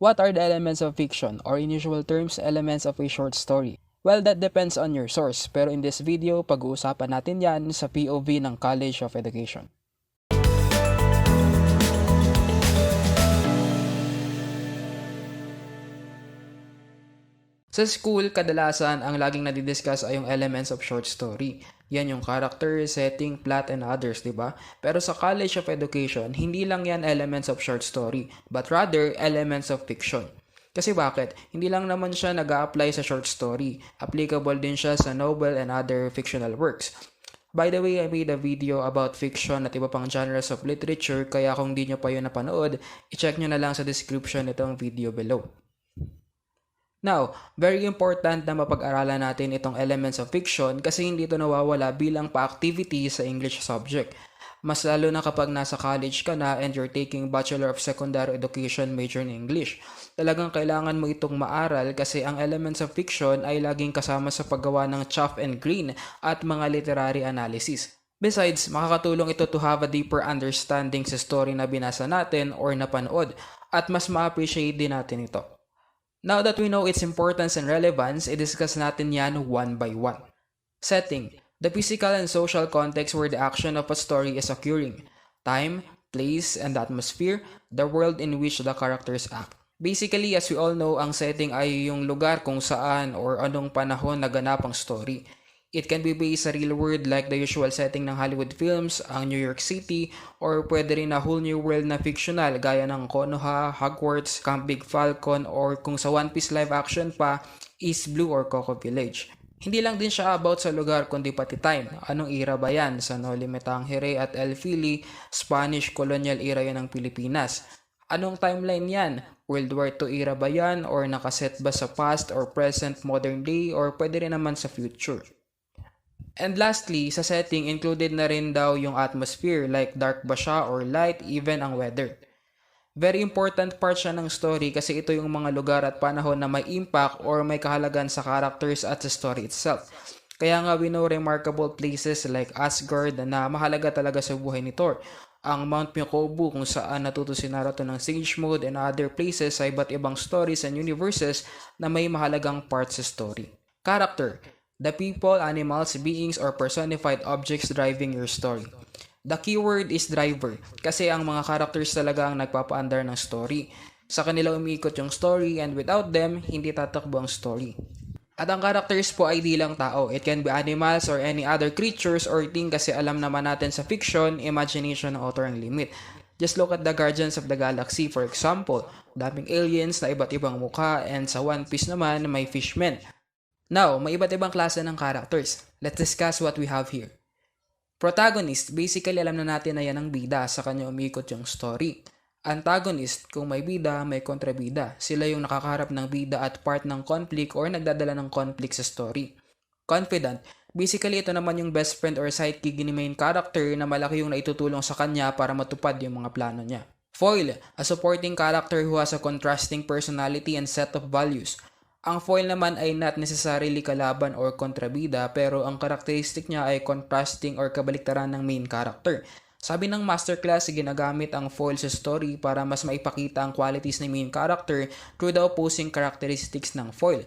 What are the elements of fiction, or in usual terms, elements of a short story? Well, that depends on your source, pero in this video, pag-uusapan natin yan sa POV ng College of Education. Sa school, kadalasan ang laging nadidiscuss ay yung elements of short story. Yan yung character, setting, plot, and others, di ba? Pero sa College of Education, hindi lang yan elements of short story, but rather elements of fiction. Kasi bakit? Hindi lang naman siya nag-a-apply sa short story. Applicable din siya sa novel and other fictional works. By the way, I made a video about fiction at iba pang genres of literature, kaya kung di nyo pa yun napanood, i-check nyo na lang sa description nitong video below. Now, very important na mapag-aralan natin itong elements of fiction kasi hindi ito nawawala bilang pa-activity sa English subject. Mas lalo na kapag nasa college ka na and you're taking Bachelor of Secondary Education major in English. Talagang kailangan mo itong maaral kasi ang elements of fiction ay laging kasama sa paggawa ng chaff and green at mga literary analysis. Besides, makakatulong ito to have a deeper understanding sa story na binasa natin or napanood at mas ma-appreciate din natin ito. Now that we know its importance and relevance, i-discuss natin yan one by one. Setting: the physical and social context where the action of a story is occurring. Time, place, and atmosphere, the world in which the characters act. Basically, as we all know, ang setting ay yung lugar kung saan or anong panahon naganap ang story. It can be based sa real world like the usual setting ng Hollywood films, ang New York City, or pwede rin na whole new world na fictional gaya ng Konoha, Hogwarts, Camp Big Falcon, or kung sa One Piece live action pa, East Blue or Coco Village. Hindi lang din siya about sa lugar kundi pati time. Anong era ba yan? Sa Noli Me Tangere at El Fili, Spanish colonial era yan ng Pilipinas. Anong timeline yan? World War II era ba yan? Or nakaset ba sa past or present modern day? Or pwede rin naman sa future? And lastly, sa setting, included na rin daw yung atmosphere like dark ba siya or light, even ang weather. Very important part siya ng story kasi ito yung mga lugar at panahon na may impact or may kahalagan sa characters at sa story itself. Kaya nga we know remarkable places like Asgard na mahalaga talaga sa buhay ni Thor. Ang Mount Myokobu kung saan natuto si Naruto ng Sage Mode and other places sa iba't ibang stories and universes na may mahalagang part sa story. Character: the people, animals, beings, or personified objects driving your story. The keyword is driver kasi ang mga characters talaga ang nagpapaandar ng story. Sa kanila umiikot yung story and without them, hindi tatakbo ang story. At ang characters po ay di lang tao. It can be animals or any other creatures or thing kasi alam naman natin sa fiction, imagination ng author ang limit. Just look at the Guardians of the Galaxy for example. Daming aliens na iba't ibang mukha and sa One Piece naman may fishmen. Now, may iba't ibang klase ng characters. Let's discuss what we have here. Protagonist, basically alam na natin na yan ang bida, sa kanya umikot yung story. Antagonist, kung may bida, may kontrabida. Sila yung nakakaharap ng bida at part ng conflict or nagdadala ng conflict sa story. Confidant, basically ito naman yung best friend or sidekick ni main character na malaki yung naitutulong sa kanya para matupad yung mga plano niya. Foil, a supporting character who has a contrasting personality and set of values. Ang foil naman ay not necessarily kalaban or kontrabida pero ang karakteristik niya ay contrasting or kabaliktaran ng main character. Sabi ng masterclass, ginagamit ang foil sa story para mas maipakita ang qualities ng main character through the opposing characteristics ng foil.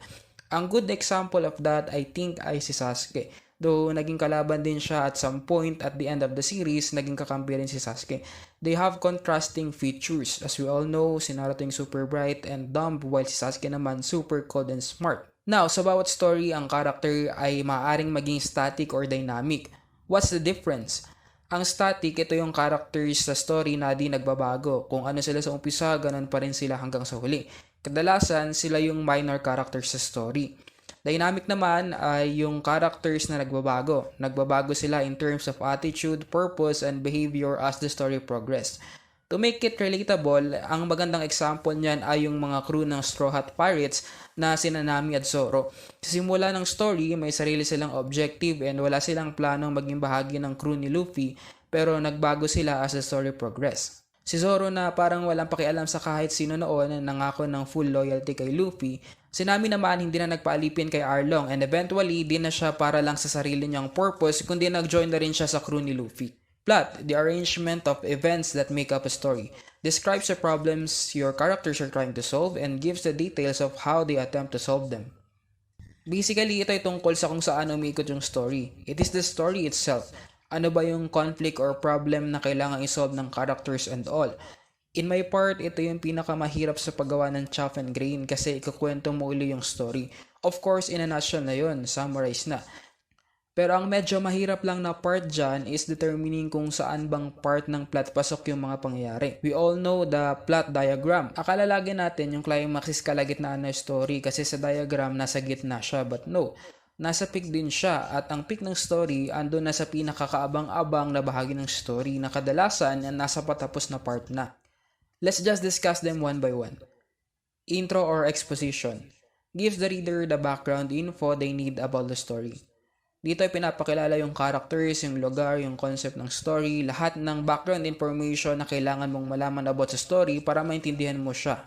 Ang good example of that I think ay si Sasuke. Though naging kalaban din siya at some point at the end of the series, naging kakampi rin si Sasuke. They have contrasting features. As we all know, si Naruto yung super bright and dumb while si Sasuke naman super cold and smart. Now, sa bawat story, ang character ay maaaring maging static or dynamic. What's the difference? Ang static, ito yung characters sa story na di nagbabago. Kung ano sila sa umpisa, ganun pa rin sila hanggang sa huli. Kadalasan, sila yung minor characters sa story. Dynamic naman ay yung characters na nagbabago. Nagbabago sila in terms of attitude, purpose, and behavior as the story progresses. To make it relatable, ang magandang example niyan ay yung mga crew ng Straw Hat Pirates na sina Nami at Zoro. Sa simula ng story, may sarili silang objective and wala silang planong maging bahagi ng crew ni Luffy pero nagbago sila as the story progresses. Si Zoro na parang walang pakialam sa kahit sino noon nangako ng full loyalty kay Luffy. Si Nami naman hindi na nagpaalipin kay Arlong and eventually di na siya para lang sa sarili niyang purpose kundi nag-join na rin siya sa crew ni Luffy. Plot, the arrangement of events that make up a story, describes the problems your characters are trying to solve and gives the details of how they attempt to solve them. Basically, ito ay tungkol sa kung saan umiikot yung story. It is the story itself. Ano ba yung conflict or problem na kailangan isolve ng characters and all. In my part, ito yung pinakamahirap sa paggawa ng chaff and grain kasi ikukwento mo uli yung story. Of course, in a nutshell na yun, summarize na. Pero ang medyo mahirap lang na part dyan is determining kung saan bang part ng plot pasok yung mga pangyayari. We all know the plot diagram. Akala lagi natin yung climax is kalagitnaan na story kasi sa diagram nasa gitna siya, but no. Nasa peak din siya at ang peak ng story ando na sa pinakakaabang-abang na bahagi ng story na kadalasan nasa patapos na part na. Let's just discuss them one by one. Intro or exposition gives the reader the background info they need about the story. Dito ay pinapakilala yung characters, yung lugar, yung concept ng story, lahat ng background information na kailangan mong malaman about sa story para maintindihan mo siya.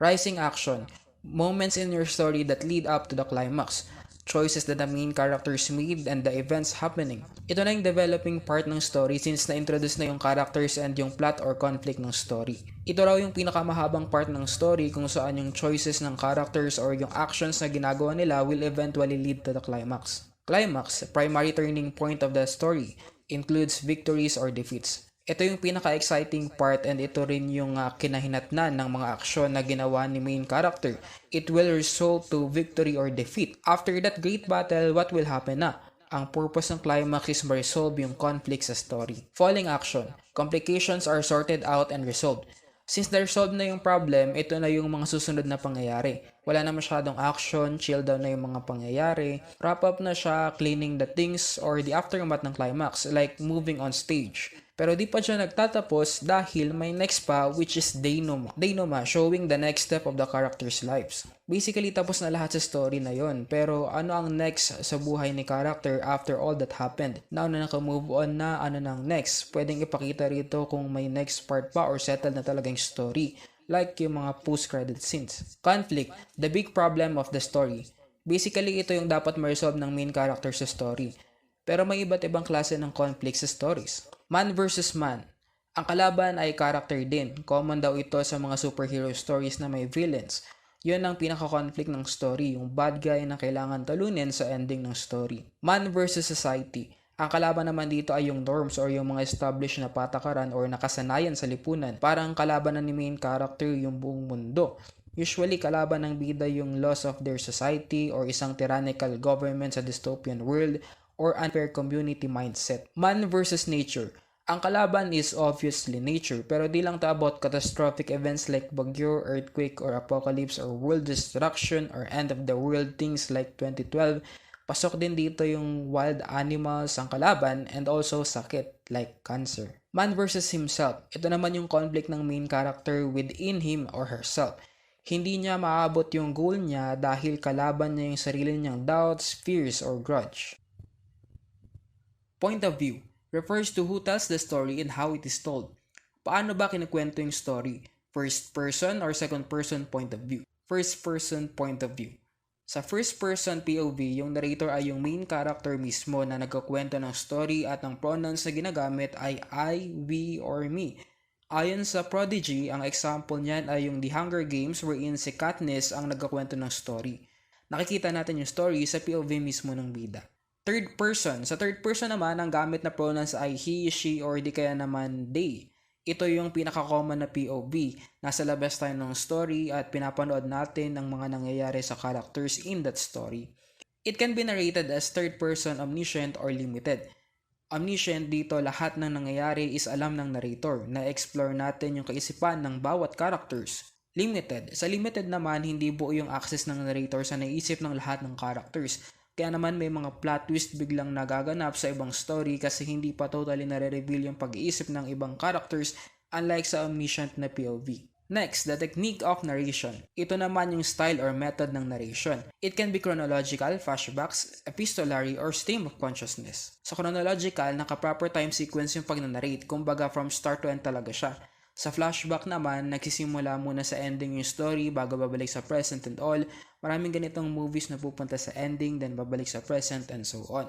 Rising action, moments in your story that lead up to the climax, choices that the main characters made and the events happening. Ito na yung developing part ng story since na-introduce na yung characters and yung plot or conflict ng story. Ito raw yung pinakamahabang part ng story kung saan yung choices ng characters or yung actions na ginagawa nila will eventually lead to the climax. Climax, primary turning point of the story, includes victories or defeats. Ito yung pinaka-exciting part and ito rin yung kinahinatnan ng mga aksyon na ginawa ni main character. It will result to victory or defeat. After that great battle, what will happen na? Ang purpose ng climax is ma-resolve yung conflict sa story. Falling action. Complications are sorted out and resolved. Since na-resolve na yung problem, ito na yung mga susunod na pangyayari. Wala na masyadong action, chill down na yung mga pangyayari. Wrap up na siya, cleaning the things or the aftermath ng climax, like moving on stage. Pero di pa siya nagtatapos dahil may next pa which is denouement. Denouement, showing the next step of the characters' lives. Basically, tapos na lahat sa story na yon. Pero ano ang next sa buhay ni character after all that happened? Now na naka-move on na, ano nang next? Pwedeng ipakita rito kung may next part pa or settled na talaga yung story. Like yung mga post-credit scenes. Conflict, the big problem of the story. Basically, ito yung dapat ma-resolve ng main character sa story. Pero may iba't ibang klase ng conflict sa stories. Man versus man. Ang kalaban ay character din. Common daw ito sa mga superhero stories na may villains. Yun ang pinaka-conflict ng story, yung bad guy na kailangan talunin sa ending ng story. Man versus society. Ang kalaban naman dito ay yung norms or yung mga established na patakaran or nakasanayan sa lipunan. Parang kalaban na ni main character yung buong mundo. Usually, kalaban ng bida yung laws of their society or isang tyrannical government sa dystopian world or unfair community mindset. Man versus nature. Ang kalaban is obviously nature, pero di lang to about catastrophic events like bagyo, earthquake, or apocalypse, or world destruction, or end of the world things like 2012. Pasok din dito yung wild animals ang kalaban and also sakit like cancer. Man versus himself. Ito naman yung conflict ng main character within him or herself. Hindi niya maabot yung goal niya dahil kalaban niya yung sarili niyang doubts, fears, or grudge. Point of view refers to who tells the story and how it is told. Paano ba kinukwento yung story? First person or second person point of view? First person point of view. Sa first person POV, yung narrator ay yung main character mismo na nagkukwento ng story at ang pronouns na ginagamit ay I, we, or me. Ayon sa Prodigy, ang example niyan ay yung The Hunger Games wherein si Katniss ang nagkukwento ng story. Nakikita natin yung story sa POV mismo ng bida. Third person. Sa third person naman, ang gamit na pronouns ay he, she, or di kaya naman they. Ito yung pinaka-common na POV. Nasa labas tayo ng story at pinapanood natin ang mga nangyayari sa characters in that story. It can be narrated as third person omniscient or limited. Omniscient dito, lahat ng nangyayari is alam ng narrator. Na-explore natin yung kaisipan ng bawat characters. Limited. Sa limited naman, hindi buo yung access ng narrator sa naisip ng lahat ng characters. Kaya naman may mga plot twist biglang nagaganap sa ibang story kasi hindi pa totally nare-reveal yung pag-iisip ng ibang characters unlike sa omniscient na POV. Next, the technique of narration. Ito naman yung style or method ng narration. It can be chronological, flashbacks, epistolary, or stream of consciousness. Sa chronological, naka-proper time sequence yung pag-narrate, kumbaga from start to end talaga siya. Sa flashback naman, nagsisimula muna sa ending yung story bago babalik sa present and all. Maraming ganitong movies na pupunta sa ending, then babalik sa present and so on.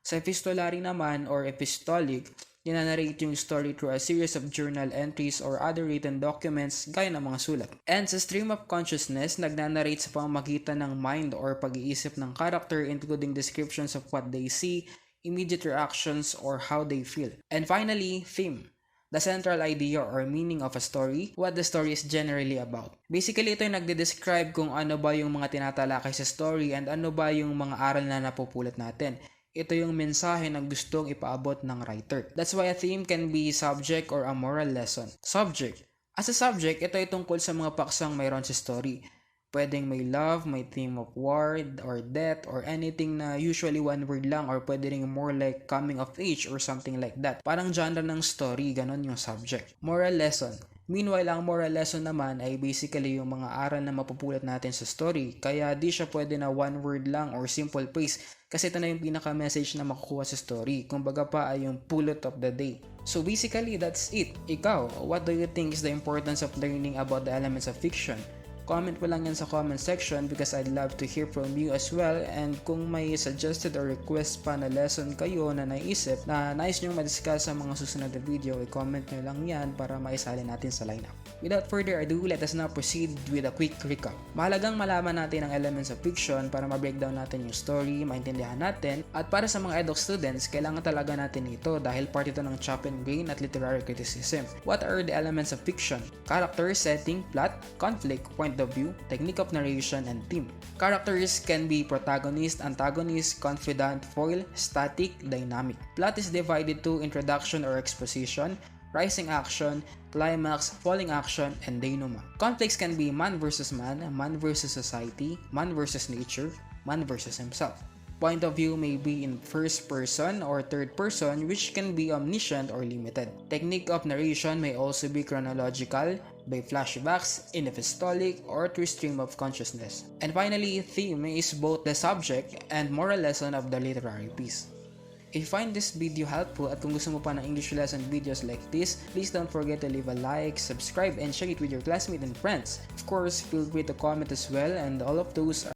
Sa epistolary naman or epistolic, dinanarrate yung story through a series of journal entries or other written documents gaya ng mga sulat. And sa stream of consciousness, nagnanarrate sa pamamagitan ng mind or pag-iisip ng character including descriptions of what they see, immediate reactions, or how they feel. And finally, theme. The central idea or meaning of a story, what the story is generally about. Basically, ito yung nagde-describe kung ano ba yung mga tinatalakay sa story and ano ba yung mga aral na napupulot natin. Ito yung mensahe na gustong ipaabot ng writer. That's why a theme can be subject or a moral lesson. Subject. As a subject, ito ay tungkol sa mga paksang mayroon sa story. Pwedeng may love, may theme of war or death or anything na usually one word lang or pwede rin more like coming of age or something like that. Parang genre ng story, ganon yung subject. Moral lesson. Meanwhile, ang moral lesson naman ay basically yung mga aral na mapupulot natin sa story. Kaya di siya pwede na one word lang or simple phrase kasi ito na yung pinaka-message na makukuha sa story. Kumbaga pa ay yung pulot of the day. So basically, that's it. Ikaw, what do you think is the importance of learning about the elements of fiction? Comment mo lang yan sa comment section because I'd love to hear from you as well, and kung may suggested or request pa na lesson kayo na naisip na nais nyong madiscuss sa mga susunod na video, i-comment nyo lang yan para maisali natin sa lineup. Without further ado, let us now proceed with a quick recap. Mahalagang malaman natin ang elements of fiction para ma-breakdown natin yung story, maintindihan natin, at para sa mga edX students, kailangan talaga natin ito dahil part ito ng chop and brain at literary criticism. What are the elements of fiction? Character, setting, plot, conflict, point of view, technique of narration, and theme. Characters can be protagonist, antagonist, confidant, foil, static, dynamic. Plot is divided to introduction or exposition, rising action, climax, falling action, and denouement. Conflicts can be man versus society, man versus nature, man versus himself. Point of view may be in first person or third person, which can be omniscient or limited. Technique of narration may also be chronological, by flashbacks, in epistolic, or through stream of consciousness. And finally, theme is both the subject and moral lesson of the literary piece. If you find this video helpful at kung gusto mo pa ng English lesson videos like this, please don't forget to leave a like, subscribe, and share it with your classmates and friends. Of course, feel free to comment as well, and all of those